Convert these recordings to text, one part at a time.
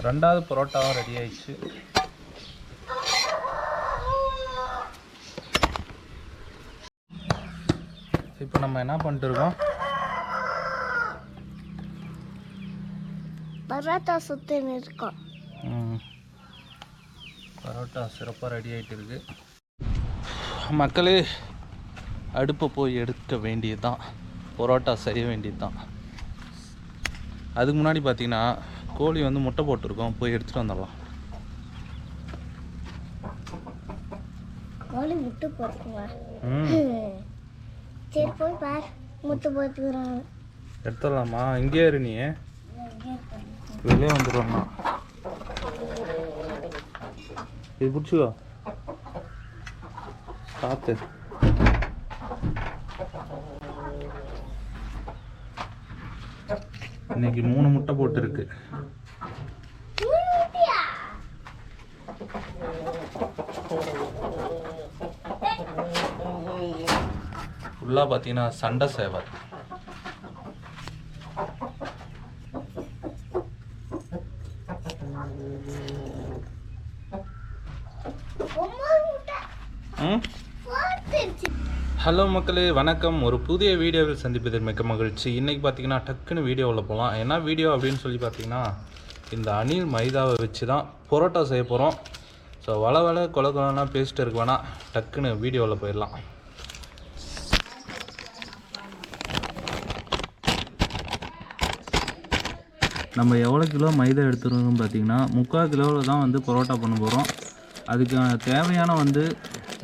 ரெண்டாவது பரோட்டாவும் ரெடி ஆயிடுச்சு. இப்போ நம்ம என்ன பண்ணிட்டு இருக்கோம்? பரோட்டா சுத்தின்னு இருக்கோம். பரோட்டா சிறப்பாக ரெடி ஆகிட்டு இருக்கு. மக்களே, அடுப்பை போய் எடுக்க வேண்டியது தான், பரோட்டா செய்ய வேண்டியது தான். அதுக்கு முன்னாடி பார்த்தீங்கன்னா கோழி வந்து முட்டை போட்டிருக்கோம், போய் எடுத்துகிட்டு வந்துடலாம். கோழி முட்டை போட்டுக்குவா? சரி போய் பார், முட்டை போட்டுக்கிறாங்க. எடுத்துடலாமா? இங்கே இரு, நீ வெளியே வந்துடுவோம்மா. இது பிடிச்சிக்கோ, பார்த்து. இன்னைக்கு 3 முட்டை போட்டுருக்கு. ஃபுல்லாக பார்த்தீங்கன்னா சண்டை சேவர். ஹலோ மக்களே, வணக்கம். ஒரு புதிய வீடியோவில் சந்திப்பதில் மிக்க மகிழ்ச்சி. இன்றைக்கி பார்த்தீங்கன்னா டக்குன்னு வீடியோவில் போகலாம். என்ன வீடியோ அப்படின்னு சொல்லி பார்த்தீங்கன்னா, இந்த அணில் மைதாவை வச்சு தான் பரோட்டா செய்ய போகிறோம். ஸோ வள கொலனா பேசிட்டு இருக்கு வேணால் டக்குன்னு வீடியோவில் போயிடலாம். நம்ம எவ்வளோ கிலோ மைதா எடுத்துருக்கோம்னு பார்த்தீங்கன்னா 3/4 கிலோவில் தான் வந்து பரோட்டா பண்ண போகிறோம். அதுக்கு தேவையான வந்து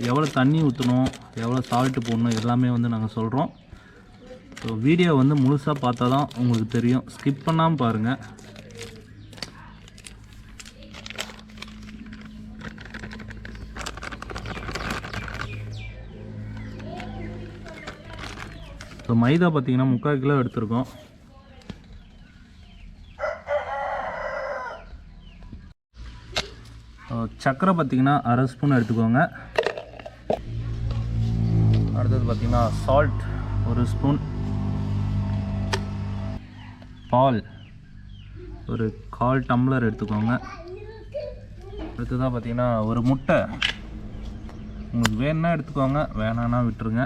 எவ்வளோ தண்ணி ஊற்றணும், எவ்வளோ சால்ட்டு போடணும் எல்லாமே வந்து நாங்கள் சொல்கிறோம். ஸோ வீடியோ வந்து முழுசாக பார்த்தா தான் உங்களுக்கு தெரியும், ஸ்கிப் பண்ணாமல் பாருங்கள். ஸோ மைதா பார்த்திங்கன்னா 3/4 கிலோ எடுத்துருக்கோம். சர்க்கரை பார்த்திங்கன்னா 1/2 ஸ்பூன் எடுத்துக்கோங்க. அடுத்தது பார்த்திங்கன்னா சால்ட் 1 ஸ்பூன், பால் ஒரு 1/4 டம்ளர் எடுத்துக்கோங்க. அடுத்ததாக பார்த்திங்கன்னா ஒரு முட்டை, உங்களுக்கு வேணுன்னா எடுத்துக்கோங்க, வேணான்னா விட்டுருங்க.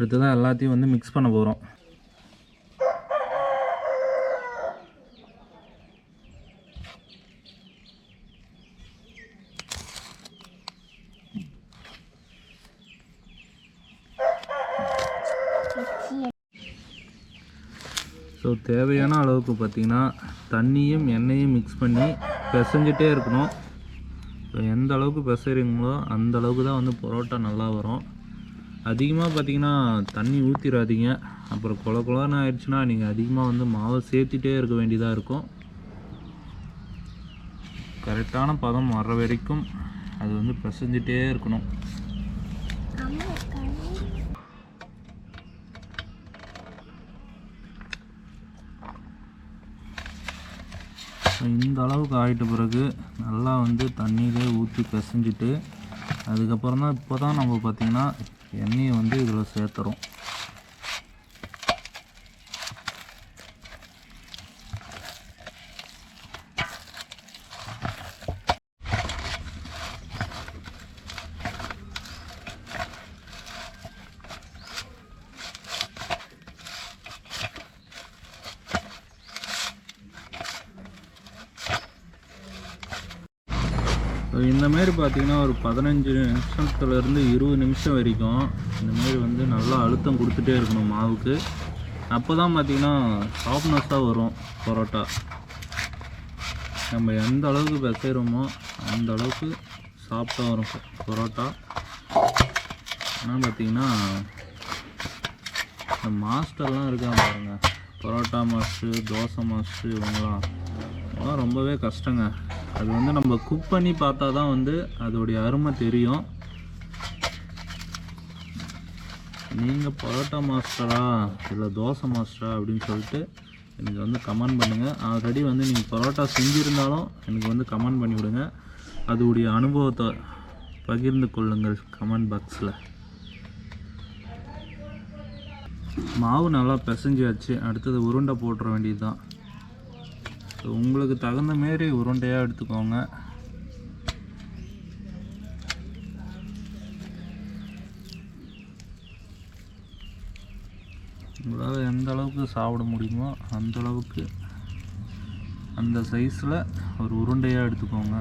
அடுத்ததான் எல்லாத்தையும் வந்து மிக்ஸ் பண்ண போகிறோம். ஸோ தேவையான அளவுக்கு பார்த்திங்கன்னா தண்ணியும் எண்ணெயும் மிக்ஸ் பண்ணி பிசைஞ்சிட்டே இருக்கணும். ஸோ எந்த அளவுக்கு பிசைறீங்களோ அந்த அளவுக்கு தான் வந்து பரோட்டா நல்லா வரும். அதிகமாக பார்த்திங்கன்னா தண்ணி ஊற்றிடாதீங்க, அப்புறம் கொலன்னு ஆயிடுச்சுன்னா நீங்கள் அதிகமாக வந்து மாவை சேர்த்துட்டே இருக்க வேண்டியதாக இருக்கும். கரெக்டான பதம் வர்ற வரைக்கும் அது வந்து பிசைஞ்சிட்டே இருக்கணும். இந்த அளவுக்கு ஆகிட்ட பிறகு நல்லா வந்து தண்ணியிலே ஊற்றி பிசைஞ்சிட்டு அதுக்கப்புறம் தான் இப்போ தான் நம்ம பார்த்திங்கன்னா எண்ணெயை வந்து இதில் சேர்த்துறோம். இந்தமாரி பார்த்திங்கன்னா ஒரு 15 நிமிஷத்துலேருந்து 20 நிமிஷம் வரைக்கும் இந்தமாரி வந்து நல்லா அழுத்தம் கொடுத்துட்டே இருக்கணும் மாவுக்கு. அப்போ தான் பார்த்திங்கன்னா சாஃப்ட்னஸாக வரும் பரோட்டா. நம்ம எந்த அளவுக்கு பிசைகிறோமோ அந்த அளவுக்கு சாஃப்டாக வரும் பரோட்டா. ஆனால் பார்த்திங்கன்னா இந்த மாஸ்டர்லாம் இருக்காங்க பாருங்கள், பரோட்டா மாஸ்டர், தோசை மாஸ்டர், இவங்களாம் ரொம்பவே கஷ்டங்க. அது வந்து நம்ம குக் பண்ணி பார்த்தா தான் வந்து அதோடைய அருமை தெரியும். நீங்கள் பரோட்டா மாஸ்டரா இல்லை தோசை மாஸ்டரா அப்படின்னு சொல்லிட்டு எனக்கு வந்து கமெண்ட் பண்ணுங்கள். ஆல்ரெடி வந்து நீங்கள் பரோட்டா செஞ்சுருந்தாலும் எனக்கு வந்து கமெண்ட் பண்ணி விடுங்க. அதோடைய அனுபவத்தை பகிர்ந்து கொள்ளுங்கள் கமெண்ட் பாக்ஸில். மாவு நல்லா பிசைஞ்சாச்சு. அடுத்தது உருண்டை போட்டுற வேண்டியது தான். உங்களுக்கு தகுந்த மாரி உருண்டையாக எடுத்துக்கோங்க. உங்களால் எந்த அளவுக்கு சாப்பிட முடியுமோ அந்த அளவுக்கு அந்த சைஸில் ஒரு உருண்டையாக எடுத்துக்கோங்க.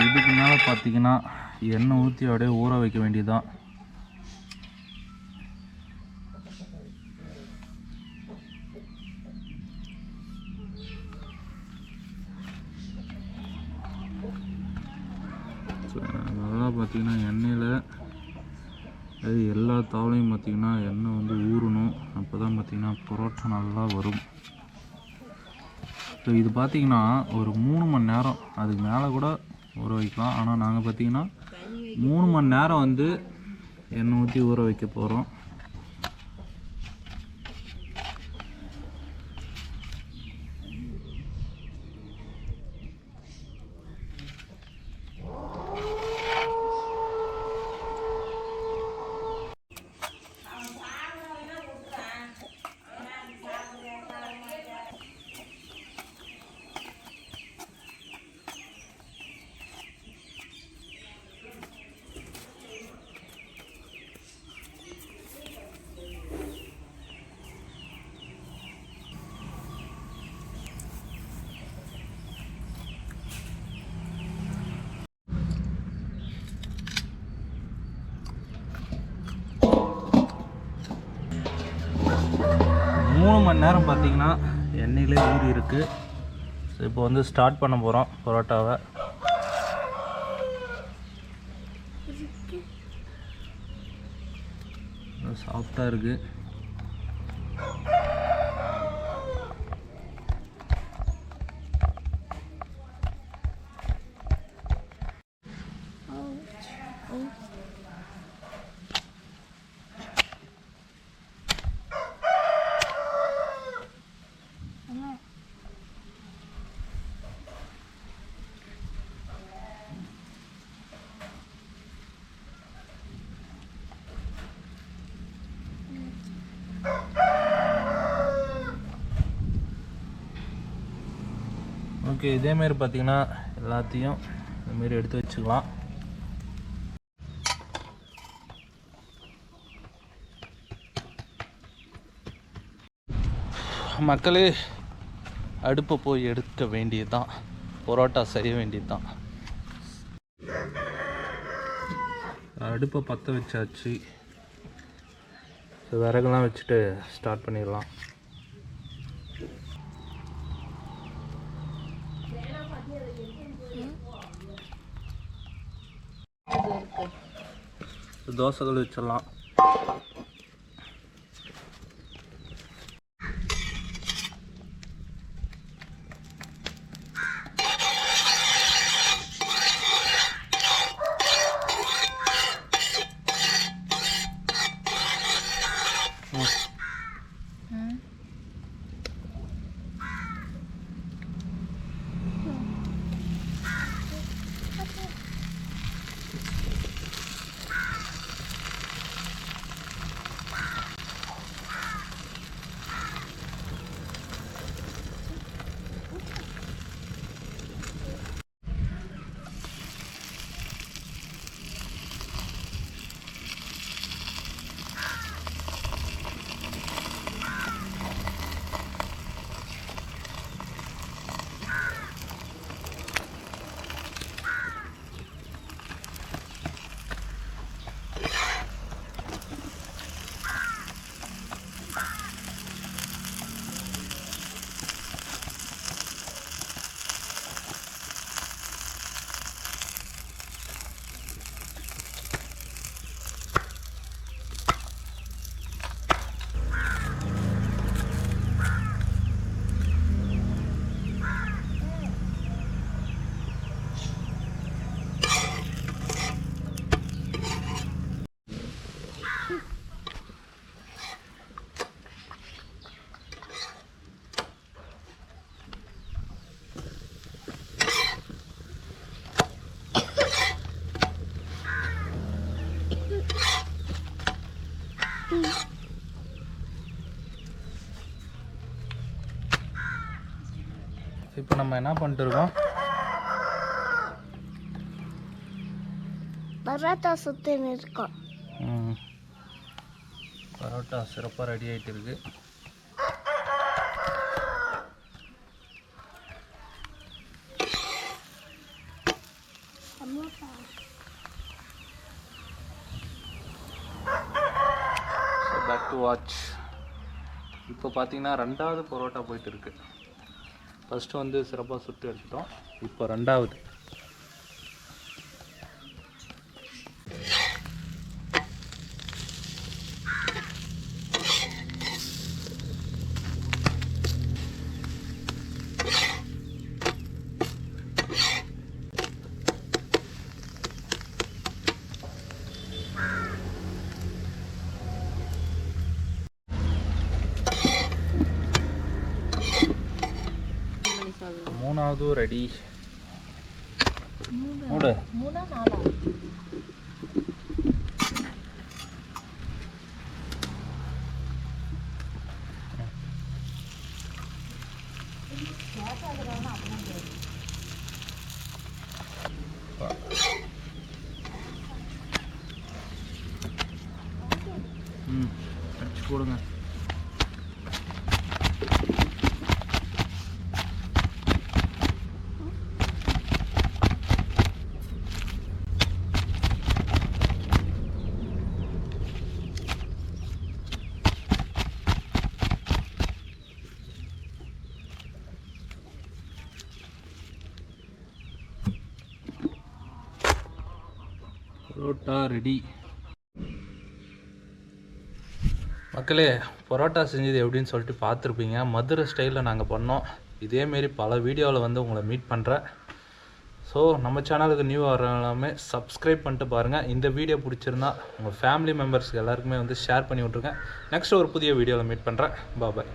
இதுக்கு மேலே பார்த்தீங்கன்னா எண்ணெய் ஊற்றி அப்படியே ஊற வைக்க வேண்டியதுதான். நல்லா பார்த்தீங்கன்னா எண்ணெயில் அது எல்லா தாவலையும் பார்த்திங்கன்னா எண்ணெய் வந்து ஊறணும். அப்போ தான் பார்த்திங்கன்னா பரோட்டா நல்லா வரும். ஸோ இது பார்த்திங்கன்னா ஒரு 3 மணி நேரம் அதுக்கு மேலே கூட ஊற வைக்கலாம். ஆனால் நாங்கள் பார்த்திங்கன்னா 3 மணி நேரம் வந்து எண்ணெய் ஊற்றி ஊற வைக்க போகிறோம். மணி நேரம் பார்த்திங்கன்னா எண்ணெயிலே ஊறி இருக்குது. ஸோ இப்போ வந்து ஸ்டார்ட் பண்ண போகிறோம் பரோட்டாவை. சாஃப்டாக இருக்குது. ஓகே, இதேமாரி பார்த்திங்கன்னா எல்லாத்தையும் இதுமாரி எடுத்து வச்சுக்கலாம். மக்களே, அடுப்பை போய் எடுக்க வேண்டியது தான், பரோட்டா செய்ய வேண்டியது தான். அடுப்பை பற்ற வச்சாச்சு. விறகுலாம் வச்சுட்டு ஸ்டார்ட் பண்ணிடலாம். தோசைகள் வச்சிடலாம். இப்போ நம்ம என்ன பண்ணிட்டு இருக்கோம், பரோட்டா சுத்தின்னு இருக்கோம். பரோட்டா சிறப்பாக ரெடி ஆகிட்டு இருக்கு. Back to watch. இப்போ பார்த்தீங்கன்னா 2வது பரோட்டா போயிட்டு இருக்கு. ஃபஸ்ட்டு வந்து சிறப்பாக சுட்டு எடுத்துட்டோம், இப்போ 2வது. மூணாவது ரெடி. மூடு. அடிச்சு போடுங்க. பரோட்டா ரெடி. மக்களே, பரோட்டா செஞ்சது எப்படின்னு சொல்லிட்டு பார்த்துருப்பீங்க. மதுரை ஸ்டைலில் நாங்கள் பண்ணோம். இதேமாரி பல வீடியோவில் வந்து உங்களை மீட் பண்ணுறேன். ஸோ நம்ம சேனலுக்கு நியூ வர எல்லாமே சப்ஸ்கிரைப் பண்ணிட்டு பாருங்கள். இந்த வீடியோ பிடிச்சிருந்தா உங்கள் ஃபேமிலி மெம்பர்ஸ்க்கு எல்லாருக்குமே வந்து ஷேர் பண்ணி விட்ருங்க. நெக்ஸ்ட் ஒரு புதிய வீடியோவில் மீட் பண்ணுறேன். பாய்.